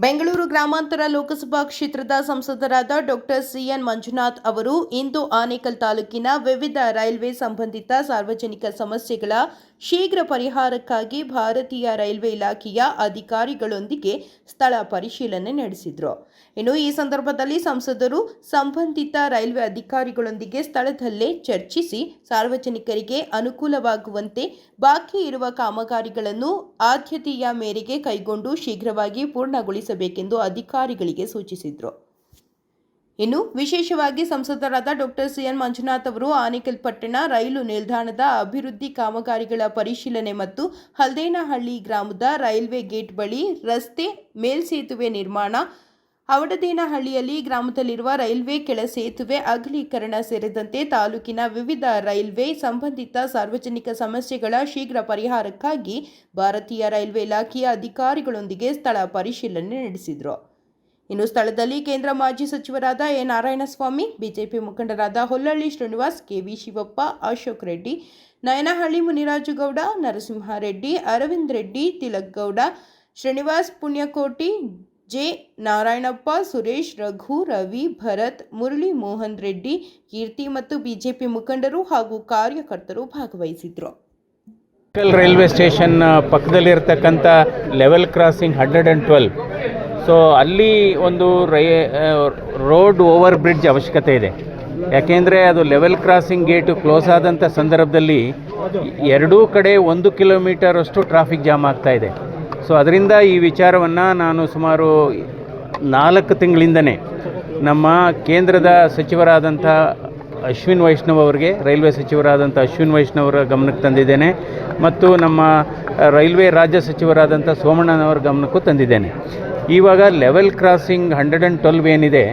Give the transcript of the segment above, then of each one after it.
ಬೆಂಗಳೂರು ಗ್ರಾಮಾಂತರ ಲೋಕಸಭಾ ಕ್ಷೇತ್ರದ ಸಂಸದರಾದ ಡಾಕ್ಟರ್ ಸಿಎನ್ ಮಂಜುನಾಥ್ ಅವರು ಇಂದು ಆನೇಕಲ್ ತಾಲೂಕಿನ ವಿವಿಧ ರೈಲ್ವೆ ಸಂಬಂಧಿತ ಸಾರ್ವಜನಿಕ ಸಮಸ್ಯೆಗಳ ಶೀಘ್ರ ಪರಿಹಾರಕ್ಕಾಗಿ ಭಾರತೀಯ ರೈಲ್ವೆ ಇಲಾಖೆಯ ಅಧಿಕಾರಿಗಳೊಂದಿಗೆ ಸ್ಥಳ ಪರಿಶೀಲನೆ ನಡೆಸಿದರು. ಇನ್ನು ಈ ಸಂದರ್ಭದಲ್ಲಿ ಸಂಸದರು ಸಂಬಂಧಿತ ರೈಲ್ವೆ ಅಧಿಕಾರಿಗಳೊಂದಿಗೆ ಸ್ಥಳದಲ್ಲೇ ಚರ್ಚಿಸಿ ಸಾರ್ವಜನಿಕರಿಗೆ ಅನುಕೂಲವಾಗುವಂತೆ ಬಾಕಿ ಇರುವ ಕಾಮಗಾರಿಗಳನ್ನು ಆದ್ಯತೆಯ ಮೇರೆಗೆ ಕೈಗೊಂಡು ಶೀಘ್ರವಾಗಿ ಪೂರ್ಣಗೊಳಿಸಬೇಕೆಂದು ಅಧಿಕಾರಿಗಳಿಗೆ ಸೂಚಿಸಿದರು. ಇನ್ನು ವಿಶೇಷವಾಗಿ ಸಂಸದರಾದ ಡಾಕ್ಟರ್ ಸಿಎನ್ ಮಂಜುನಾಥ್ ಅವರು ಆನೇಕಲ್ ಪಟ್ಟಣ ರೈಲು ನಿಲ್ದಾಣದ ಅಭಿವೃದ್ಧಿ ಕಾಮಗಾರಿಗಳ ಪರಿಶೀಲನೆ ಮತ್ತು ಹಲ್ದೇನಹಳ್ಳಿ ಗ್ರಾಮದ ರೈಲ್ವೆ ಗೇಟ್ ಬಳಿ ರಸ್ತೆ ಮೇಲ್ಸೇತುವೆ ನಿರ್ಮಾಣ, ಅವಡದೇನಹಳ್ಳಿಯಲ್ಲಿ ಗ್ರಾಮದಲ್ಲಿರುವ ರೈಲ್ವೆ ಕೆಳ ಸೇತುವೆ ಅಗಲೀಕರಣ ಸೇರಿದಂತೆ ತಾಲೂಕಿನ ವಿವಿಧ ರೈಲ್ವೆ ಸಂಬಂಧಿತ ಸಾರ್ವಜನಿಕ ಸಮಸ್ಯೆಗಳ ಶೀಘ್ರ ಪರಿಹಾರಕ್ಕಾಗಿ ಭಾರತೀಯ ರೈಲ್ವೆ ಇಲಾಖೆಯ ಅಧಿಕಾರಿಗಳೊಂದಿಗೆ ಸ್ಥಳ ಪರಿಶೀಲನೆ ನಡೆಸಿದರು. ಇನ್ನು ಸ್ಥಳದಲ್ಲಿ ಕೇಂದ್ರ ಮಾಜಿ ಸಚಿವರಾದ ಎ. ನಾರಾಯಣಸ್ವಾಮಿ, ಬಿಜೆಪಿ ಮುಖಂಡರಾದ ಹೊಲ್ಲಳ್ಳಿ ಶ್ರೀನಿವಾಸ್, ಕೆವಿ ಶಿವಪ್ಪ, ಅಶೋಕ್ ರೆಡ್ಡಿ, ನಯನಹಳ್ಳಿ ಮುನಿರಾಜುಗೌಡ, ನರಸಿಂಹಾರೆಡ್ಡಿ, ಅರವಿಂದ್ ರೆಡ್ಡಿ, ತಿಲಕ್ ಗೌಡ, ಶ್ರೀನಿವಾಸ್ ಪುಣ್ಯಕೋಟಿ, ಜೆ. ನಾರಾಯಣಪ್ಪ, ಸುರೇಶ್, ರಘು, ರವಿ, ಭರತ್, ಮುರಳಿ ಮೋಹನ್ ರೆಡ್ಡಿ, ಕೀರ್ತಿ ಮತ್ತು ಬಿಜೆಪಿ ಮುಖಂಡರು ಹಾಗೂ ಕಾರ್ಯಕರ್ತರು ಭಾಗವಹಿಸಿದ್ರು. ರೈಲ್ವೆ ಸ್ಟೇಷನ್ ಪಕ್ಕದಲ್ಲಿರ್ತಕ್ಕಂಥ ಲೆವೆಲ್ ಕ್ರಾಸಿಂಗ್ 112, ಸೊ ಅಲ್ಲಿ ಒಂದು ರೋಡ್ ಓವರ್ ಬ್ರಿಡ್ಜ್ ಅವಶ್ಯಕತೆ ಇದೆ. ಯಾಕೆಂದರೆ ಅದು ಲೆವೆಲ್ ಕ್ರಾಸಿಂಗ್ ಗೇಟು ಕ್ಲೋಸ್ ಆದಂಥ ಸಂದರ್ಭದಲ್ಲಿ ಎರಡೂ ಕಡೆ 1 ಕಿಲೋಮೀಟರ್ ಅಷ್ಟು ಟ್ರಾಫಿಕ್ ಜಾಮ್ ಆಗ್ತಾಯಿದೆ. ಸೊ ಅದರಿಂದ ಈ ವಿಚಾರವನ್ನು ನಾನು ಸುಮಾರು 4 ತಿಂಗಳಿಂದನೇ ನಮ್ಮ ಕೇಂದ್ರದ ಸಚಿವರಾದಂಥ ಅಶ್ವಿನ್ ವೈಷ್ಣವ್ ಅವರಿಗೆ, ರೈಲ್ವೆ ಸಚಿವರಾದಂಥ ಅಶ್ವಿನ್ ವೈಷ್ಣವ್ ಅವರ ಗಮನಕ್ಕೆ ತಂದಿದ್ದೇನೆ ಮತ್ತು ನಮ್ಮ ರೈಲ್ವೆ ರಾಜ್ಯ ಸಚಿವರಾದಂಥ ಸೋಮಣ್ಣನವರ ಗಮನಕ್ಕೂ ತಂದಿದ್ದೇನೆ. ಇವಾಗ ಲೆವೆಲ್ ಕ್ರಾಸಿಂಗ್ 112 ಏನಿದೆ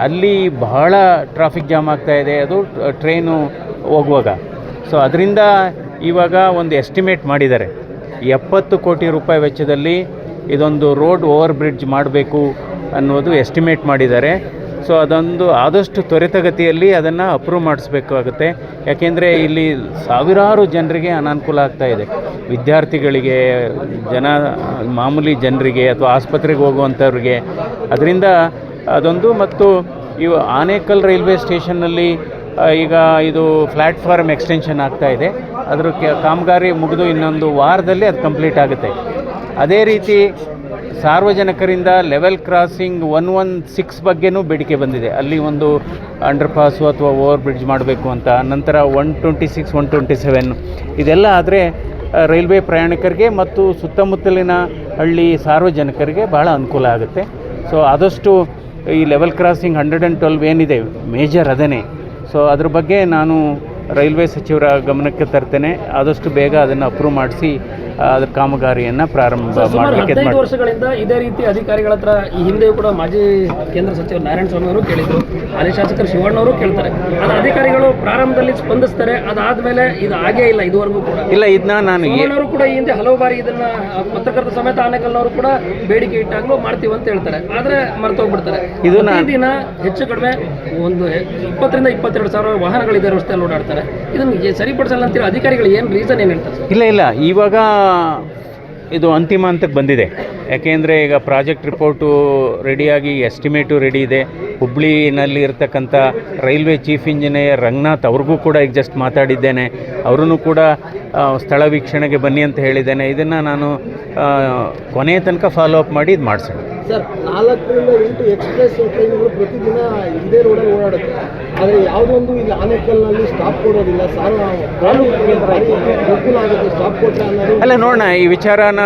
ಅಲ್ಲಿ ಬಹಳ ಟ್ರಾಫಿಕ್ ಜಾಮ್ ಆಗ್ತಾಯಿದೆ, ಅದು ಟ್ರೈನು ಹೋಗುವಾಗ. ಸೊ ಅದರಿಂದ ಇವಾಗ ಒಂದು ಎಸ್ಟಿಮೇಟ್ ಮಾಡಿದ್ದಾರೆ, 70 ಕೋಟಿ ರೂಪಾಯಿ ವೆಚ್ಚದಲ್ಲಿ ಇದೊಂದು ರೋಡ್ ಓವರ್ ಬ್ರಿಡ್ಜ್ ಮಾಡಬೇಕು ಅನ್ನೋದು ಎಸ್ಟಿಮೇಟ್ ಮಾಡಿದ್ದಾರೆ. ಸೊ ಅದೊಂದು ಆದಷ್ಟು ತ್ವರಿತಗತಿಯಲ್ಲಿ ಅದನ್ನು ಅಪ್ರೂವ್ ಮಾಡಿಸ್ಬೇಕಾಗುತ್ತೆ. ಯಾಕೆಂದರೆ ಇಲ್ಲಿ ಸಾವಿರಾರು ಜನರಿಗೆ ಅನಾನುಕೂಲ ಆಗ್ತಾಯಿದೆ, ವಿದ್ಯಾರ್ಥಿಗಳಿಗೆ, ಮಾಮೂಲಿ ಜನರಿಗೆ ಅಥವಾ ಆಸ್ಪತ್ರೆಗೆ ಹೋಗುವಂಥವ್ರಿಗೆ. ಅದರಿಂದ ಅದೊಂದು ಮತ್ತು ಇವು ಆನೇಕಲ್ ರೈಲ್ವೆ ಸ್ಟೇಷನ್ನಲ್ಲಿ ಈಗ ಇದು ಪ್ಲ್ಯಾಟ್ಫಾರ್ಮ್ ಎಕ್ಸ್ಟೆನ್ಷನ್ ಆಗ್ತಾಯಿದೆ, ಅದರ ಕಾಮಗಾರಿ ಮುಗಿದು ಇನ್ನೊಂದು ವಾರದಲ್ಲಿ ಅದು ಕಂಪ್ಲೀಟ್ ಆಗುತ್ತೆ. ಅದೇ ರೀತಿ ಸಾರ್ವಜನಿಕರಿಂದ ಲೆವೆಲ್ ಕ್ರಾಸಿಂಗ್ 116 ಬಗ್ಗೆನೂ ಬೇಡಿಕೆ ಬಂದಿದೆ, ಅಲ್ಲಿ ಒಂದು ಅಂಡರ್ ಪಾಸು ಅಥವಾ ಓವರ್ ಬ್ರಿಡ್ಜ್ ಮಾಡಬೇಕು ಅಂತ. ನಂತರ 126, 127 ಇದೆಲ್ಲ ಆದರೆ ರೈಲ್ವೆ ಪ್ರಯಾಣಿಕರಿಗೆ ಮತ್ತು ಸುತ್ತಮುತ್ತಲಿನ ಹಳ್ಳಿ ಸಾರ್ವಜನಿಕರಿಗೆ ಬಹಳ ಅನುಕೂಲ ಆಗುತ್ತೆ. ಸೊ ಆದಷ್ಟು ಈ ಲೆವೆಲ್ ಕ್ರಾಸಿಂಗ್ 112 ಏನಿದೆ ಮೇಜರ್ ಅದೇನೆ. ಸೊ ಅದ್ರ ಬಗ್ಗೆ ನಾನು ರೈಲ್ವೆ ಸಚಿವರ ಗಮನಕ್ಕೆ ತರ್ತೇನೆ, ಆದಷ್ಟು ಬೇಗ ಅದನ್ನು ಅಪ್ರೂವ್ ಮಾಡಿಸಿ ಅದರ ಕಾಮಗಾರಿಯನ್ನು ಪ್ರಾರಂಭ ಮಾಡಲಿಕ್ಕೆ. 15 ವರ್ಷಗಳಿಂದ ಇದೇ ರೀತಿ ಅಧಿಕಾರಿಗಳ ಹತ್ರ ಈ ಹಿಂದೆಯೂ ಕೂಡ ಮಾಜಿ ಕೇಂದ್ರ ಸಚಿವ ನಾರಾಯಣಸ್ವಾಮಿ ಅವರು ಕೇಳಿದರು, ಹಾಲಿ ಶಾಸಕರು ಶಿವಣ್ಣವರು ಕೇಳ್ತಾರೆ. ಆದರೆ ಅಧಿಕಾರಿಗಳು ಪ್ರಾರಂಭದಲ್ಲಿ ಸ್ಪಂದಿಸ್ತಾರೆ, ಅದಾದಮೇಲೆ ಇದು ಆಗೇ ಇಲ್ಲ ಇದುವರೆಗೂ ಕೂಡ. ಇಲ್ಲ, ಇದನ್ನ ನಾನು ಶಿವಣ್ಣವರು ಕೂಡ ಈ ಹಿಂದೆ ಹಲವು ಬಾರಿ ಇದನ್ನು ಪತ್ರಕರ್ತ ಸಮೇತ ಆನೇಕಲ್ನವರು ಕೂಡ ಬೇಡಿಕೆ ಇಟ್ಟಾಗಲೂ ಮಾಡ್ತೀವಿ ಅಂತ ಹೇಳ್ತಾರೆ, ಆದರೆ ಮರ್ತೋಗ್ಬಿಡ್ತಾರೆ. ದಿನ ಹೆಚ್ಚು ಕಡಿಮೆ ಒಂದು 20ರಿಂದ 22 ಸಾವಿರ ವಾಹನಗಳಿದೆ ರಸ್ತೆಯಲ್ಲಿ ಓಡಾಡ್ತಾರೆ. ಇದನ್ನು ಸರಿಪಡಿಸಲ್ಲ ಅಂತೇಳಿ ಅಧಿಕಾರಿಗಳು ಏನು ರೀಸನ್ ಏನು ಹೇಳ್ತಾರೆ? ಇಲ್ಲ, ಇವಾಗ ಇದು ಅಂತಿಮ ಹಂತಕ್ಕೆ ಬಂದಿದೆ. ಯಾಕೆಂದರೆ ಈಗ ಪ್ರಾಜೆಕ್ಟ್ ರಿಪೋರ್ಟು ರೆಡಿಯಾಗಿ ಎಸ್ಟಿಮೇಟು ರೆಡಿ ಇದೆ. ಹುಬ್ಳಿನಲ್ಲಿ ಇರ್ತಕ್ಕಂಥ ರೈಲ್ವೆ ಚೀಫ್ ಇಂಜಿನಿಯರ್ ರಂಗನಾಥ್ ಅವ್ರಿಗೂ ಕೂಡ ಈಗ ಜಸ್ಟ್ ಮಾತಾಡಿದ್ದೇನೆ, ಅವರೂ ಕೂಡ ಸ್ಥಳ ವೀಕ್ಷಣೆಗೆ ಬನ್ನಿ ಅಂತ ಹೇಳಿದ್ದೇನೆ. ಇದನ್ನು ನಾನು ಕೊನೆಯ ತನಕ ಫಾಲೋ ಅಪ್ ಮಾಡಿ ಇದು ಮಾಡಿಸೋಣ. ಸರ್, 4ರಿಂದ 8 ಎಕ್ಸ್ಪ್ರೆಸ್ ಟ್ರೈನ್ಗಳು ಪ್ರತಿದಿನ ಇದೇ ರೋಡಲ್ಲಿ ಓಡಾಡುತ್ತೆ, ಆದರೆ ಯಾವುದೊಂದು ಇಲ್ಲಿ ಆನೇಕಲ್ನಲ್ಲಿ ಸ್ಟಾಪ್ ಕೊಡೋದಿಲ್ಲ. ಅನುಕೂಲ ಆಗುತ್ತೆ ಸ್ಟಾಪ್ ಕೊಟ್ಟರೆ ಅನ್ನೋದು. ಅಲ್ಲ, ನೋಡೋಣ ಈ ವಿಚಾರನ.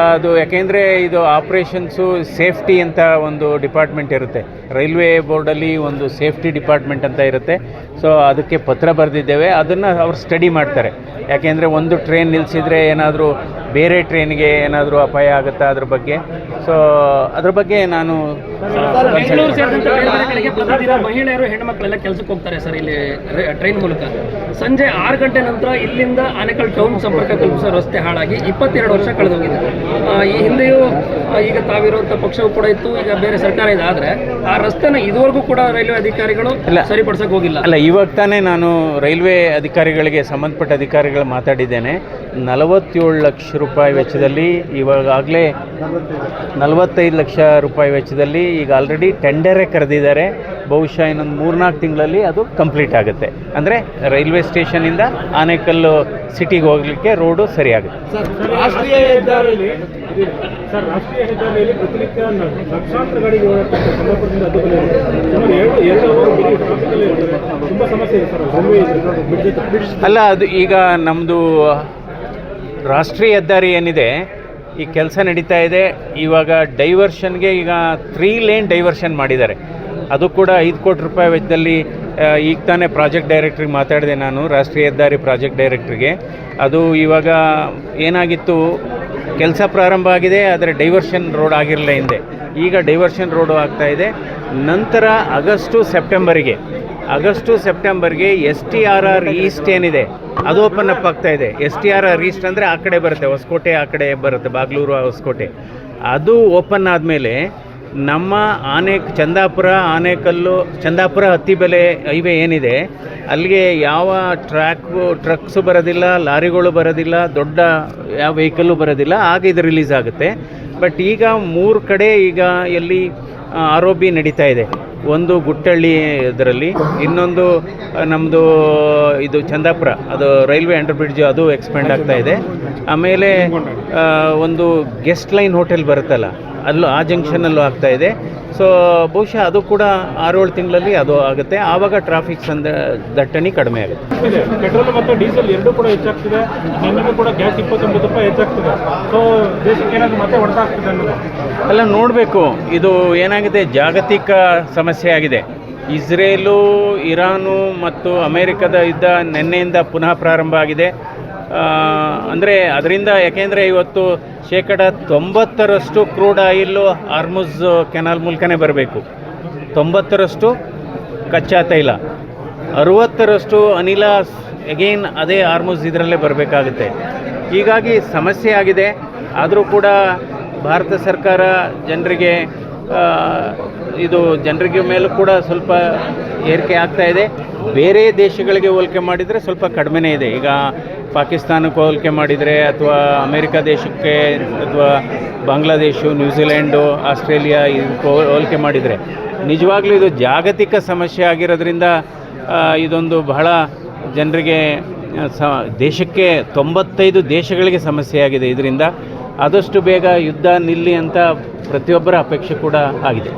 ಅದು ಯಾಕೆಂದರೆ ಇದು ಆಪ್ರೇಷನ್ಸು ಸೇಫ್ಟಿ ಅಂತ ಒಂದು ಡಿಪಾರ್ಟ್ಮೆಂಟ್ ಇರುತ್ತೆ, ರೈಲ್ವೆ ಬೋರ್ಡಲ್ಲಿ ಒಂದು ಸೇಫ್ಟಿ ಡಿಪಾರ್ಟ್ಮೆಂಟ್ ಅಂತ ಇರುತ್ತೆ. ಸೊ ಅದಕ್ಕೆ ಪತ್ರ ಬರೆದಿದ್ದೇವೆ, ಅದನ್ನು ಅವ್ರು ಸ್ಟಡಿ ಮಾಡ್ತಾರೆ. ಯಾಕೆಂದರೆ ಒಂದು ಟ್ರೈನ್ ನಿಲ್ಲಿಸಿದರೆ ಏನಾದರೂ ಬೇರೆ ಟ್ರೈನ್ಗೆ ಏನಾದರೂ ಅಪಾಯ ಆಗುತ್ತಾ ಅದ್ರ ಬಗ್ಗೆ. ಸೊ ಅದ್ರ ಬಗ್ಗೆ ನಾನು ಬೆಂಗಳೂರು ಸೇರಿದಂತೆ ಬೇರೆ ಬೇರೆ ಕಡೆಗೆ ಪ್ರತಿದಿನ ಮಹಿಳೆಯರು ಹೆಣ್ಣುಮಕ್ಕಳೆಲ್ಲ ಕೆಲಸಕ್ಕೆ ಹೋಗ್ತಾರೆ ಸರ್ ಇಲ್ಲಿ ಟ್ರೈನ್ ಮೂಲಕ. ಸಂಜೆ 6 ಗಂಟೆ ನಂತರ ಇಲ್ಲಿಂದ ಆನೇಕಲ್ ಟೌನ್ ಸಂಪರ್ಕ ಕಲ್ಪಿಸೋ ರಸ್ತೆ ಹಾಳಾಗಿ 22 ವರ್ಷ ಕಳೆದೋಗಿದೆ. ಈ ಹಿಂದೆಯೂ ಈಗ ತಾವಿರುವಂಥ ಪಕ್ಷವು ಕೂಡ ಇತ್ತು, ಈಗ ಬೇರೆ ಸರ್ಕಾರ ಇದೆ. ಆದರೆ ಆ ರಸ್ತೆನ ಇದುವರೆಗೂ ಕೂಡ ರೈಲ್ವೆ ಅಧಿಕಾರಿಗಳು ಇಲ್ಲ. ಸರಿಪಡಿಸಕ್ ಹೋಗಿಲ್ಲ. ಅಲ್ಲ, ಇವಾಗ ತಾನೇ ನಾನು ರೈಲ್ವೆ ಅಧಿಕಾರಿಗಳಿಗೆ ಸಂಬಂಧಪಟ್ಟ ಅಧಿಕಾರಿಗಳು ಮಾತಾಡಿದ್ದೇನೆ. 47 ಲಕ್ಷ ರೂಪಾಯಿ ವೆಚ್ಚದಲ್ಲಿ ಇವಾಗಲೇ 45 ಲಕ್ಷ ರೂಪಾಯಿ ವೆಚ್ಚದಲ್ಲಿ ಈಗ ಆಲ್ರೆಡಿ ಟೆಂಡರೇ ಕರೆದಿದ್ದಾರೆ. ಬಹುಶಃ ಇನ್ನೊಂದು 3-4 ತಿಂಗಳಲ್ಲಿ ಅದು ಕಂಪ್ಲೀಟ್ ಆಗುತ್ತೆ. ಅಂದರೆ ರೈಲ್ವೆ ಸ್ಟೇಷನಿಂದ ಆನೇಕಲ್ಲು ಸಿಟಿಗೆ ಹೋಗಲಿಕ್ಕೆ ರೋಡು ಸರಿಯಾಗುತ್ತೆ. ರಾಷ್ಟ್ರೀಯ ಹೆದ್ದಾರಿಯಲ್ಲಿ ಪ್ರತಿನಿತ್ಯ ಲಕ್ಷಾಂತರ ಗಾಡಿಗೆ ಓಡಾಡ್ತಾರೆ. ಕನ್ನಡಪುರದಿಂದ ಅಡ್ಡದಲ್ಲಿ ಸುಮಾರು 2 ಅವರ್ ಟ್ರಾಫಿಕಲ್ಲಿ ಇರ್ತಾರೆ. ತುಂಬ ಸಮಸ್ಯೆ ಇದೆ ಸರ್ ರೈಲ್ವೆ. ಅಲ್ಲ, ಅದು ಈಗ ನಮ್ಮದು ರಾಷ್ಟ್ರೀಯ ಹೆದ್ದಾರಿ ಏನಿದೆ ಈ ಕೆಲಸ ನಡೀತಾ ಇದೆ. ಇವಾಗ ಡೈವರ್ಷನ್ಗೆ ಈಗ 3 ಲೇನ್ ಡೈವರ್ಷನ್ ಮಾಡಿದ್ದಾರೆ. ಅದು ಕೂಡ 5 ಕೋಟಿ ರೂಪಾಯಿ ವೆಚ್ಚದಲ್ಲಿ. ಈಗ ತಾನೇ ಪ್ರಾಜೆಕ್ಟ್ ಡೈರೆಕ್ಟ್ರಿಗೆ ಮಾತಾಡಿದೆ ನಾನು, ರಾಷ್ಟ್ರೀಯ ಹೆದ್ದಾರಿ ಪ್ರಾಜೆಕ್ಟ್ ಡೈರೆಕ್ಟ್ರಿಗೆ. ಅದು ಇವಾಗ ಏನಾಗಿತ್ತು, ಕೆಲಸ ಪ್ರಾರಂಭ ಆಗಿದೆ, ಆದರೆ ಡೈವರ್ಷನ್ ರೋಡ್ ಆಗಿರಲಿಲ್ಲ ಹಿಂದೆ. ಈಗ ಡೈವರ್ಷನ್ ರೋಡು ಆಗ್ತಾಯಿದೆ. ನಂತರ ಆಗಸ್ಟು ಸೆಪ್ಟೆಂಬರ್ಗೆ STRR ಈಸ್ಟ್ ಏನಿದೆ ಅದು ಓಪನ್ ಅಪ್ ಆಗ್ತಾ ಇದೆ. STRR ಈಸ್ಟ್ ಅಂದರೆ ಆ ಕಡೆ ಬರುತ್ತೆ, ಹೊಸಕೋಟೆ ಆ ಕಡೆ ಬರುತ್ತೆ, ಬಾಗ್ಲೂರು ಹೊಸಕೋಟೆ. ಅದು ಓಪನ್ ಆದಮೇಲೆ ನಮ್ಮ ಚಂದಾಪುರ ಹತ್ತಿಬೆಲೆ ಹೈವೇ ಏನಿದೆ ಅಲ್ಲಿಗೆ ಯಾವ ಟ್ರಕ್ಸು ಬರೋದಿಲ್ಲ, ಲಾರಿಗಳು ಬರೋದಿಲ್ಲ, ದೊಡ್ಡ ಯಾವ ವೆಹಿಕಲ್ಲು ಬರೋದಿಲ್ಲ. ಆಗ ಇದು ರಿಲೀಸ್ ಆಗುತ್ತೆ. ಬಟ್ ಈಗ 3 ಕಡೆ ಈಗ ಎಲ್ಲಿ ROB ನಡೀತಾ ಇದೆ. ಒಂದು ಗುಟ್ಟಳ್ಳಿ ಇದರಲ್ಲಿ, ಇನ್ನೊಂದು ನಮ್ಮದು ಇದು ಚಂದಾಪುರ, ಅದು ರೈಲ್ವೆ ಅಂಡರ್ ಬ್ರಿಡ್ಜ್, ಅದು ಎಕ್ಸ್ಪೆಂಡ್ ಆಗ್ತಾ ಇದೆ. ಆಮೇಲೆ ಒಂದು ಗೆಸ್ಟ್ ಲೈನ್ ಹೋಟೆಲ್ ಬರುತ್ತಲ್ಲ, ಅಲ್ಲೂ ಆ ಜಂಕ್ಷನಲ್ಲೂ ಆಗ್ತಾ ಇದೆ. ಸೊ ಬಹುಶಃ ಅದು ಕೂಡ 6-7 ತಿಂಗಳಲ್ಲಿ ಅದು ಆಗುತ್ತೆ. ಆವಾಗ ಟ್ರಾಫಿಕ್ ದಟ್ಟಣೆ ಕಡಿಮೆ ಆಗುತ್ತೆ. ಪೆಟ್ರೋಲ್ ಮತ್ತು ಡೀಸೆಲ್ ಎರಡೂ ಕೂಡ ಹೆಚ್ಚಾಗ್ತಿದೆ. ನಿನ್ನೆಗೂ ಕೂಡ ಗ್ಯಾಸ್ 29 ರೂಪಾಯಿ ಹೆಚ್ಚಾಗ್ತಿದೆ. ಸೊ ದೇಶಕ್ಕೆ ಏನಾದರೂ ಮತ್ತೆ ಹೊಡೆತ ಆಗ್ತಿದೆ ಅನ್ನೋದು ಅಲ್ಲ, ನೋಡಬೇಕು. ಇದು ಏನಾಗಿದೆ, ಜಾಗತಿಕ ಸಮಸ್ಯೆ ಆಗಿದೆ. ಇಸ್ರೇಲು, ಇರಾನು ಮತ್ತು ಅಮೇರಿಕದ ಯುದ್ಧ ನಿನ್ನೆಯಿಂದ ಪುನಃ ಪ್ರಾರಂಭ ಆಗಿದೆ. ಅಂದರೆ ಅದರಿಂದ, ಯಾಕೆಂದರೆ ಇವತ್ತು 90% ಕ್ರೂಡ್ ಆಯಿಲ್ಲು ಹಾರ್ಮುಜ್ ಕೆನಾಲ್ ಮೂಲಕನೇ ಬರಬೇಕು. 90% ಕಚ್ಚಾ ತೈಲ, 60% ಅನಿಲ ಅಗೇನ್ ಅದೇ ಹಾರ್ಮುಜ್ ಇದರಲ್ಲೇ ಬರಬೇಕಾಗುತ್ತೆ. ಹೀಗಾಗಿ ಸಮಸ್ಯೆ ಆಗಿದೆ. ಆದರೂ ಕೂಡ ಭಾರತ ಸರ್ಕಾರ ಜನರಿಗೆ ಮೇಲೂ ಕೂಡ ಸ್ವಲ್ಪ ಏರಿಕೆ ಆಗ್ತಾ ಇದೆ. ಬೇರೆ ದೇಶಗಳಿಗೆ ಹೋಲಿಕೆ ಮಾಡಿದರೆ ಸ್ವಲ್ಪ ಕಡಿಮೆನೇ ಇದೆ. ಈಗ ಪಾಕಿಸ್ತಾನಕ್ಕೆ ಹೋಲಿಕೆ ಮಾಡಿದರೆ, ಅಥವಾ ಅಮೇರಿಕ ದೇಶಕ್ಕೆ, ಅಥವಾ ಬಾಂಗ್ಲಾದೇಶ, ನ್ಯೂಜಿಲೆಂಡು, ಆಸ್ಟ್ರೇಲಿಯಾ ಇದಕ್ಕೆ ಹೋಲಿಕೆ ಮಾಡಿದರೆ ನಿಜವಾಗ್ಲೂ ಇದು ಜಾಗತಿಕ ಸಮಸ್ಯೆ ಆಗಿರೋದ್ರಿಂದ ಇದೊಂದು ಬಹಳ ಜನರಿಗೆ ದೇಶಕ್ಕೆ 95 ದೇಶಗಳಿಗೆ ಸಮಸ್ಯೆಯಾಗಿದೆ. ಇದರಿಂದ ಆದಷ್ಟು ಬೇಗ ಯುದ್ಧ ನಿಲ್ಲಿ ಅಂತ ಪ್ರತಿಯೊಬ್ಬರ ಅಪೇಕ್ಷೆ ಕೂಡ ಆಗಿದೆ.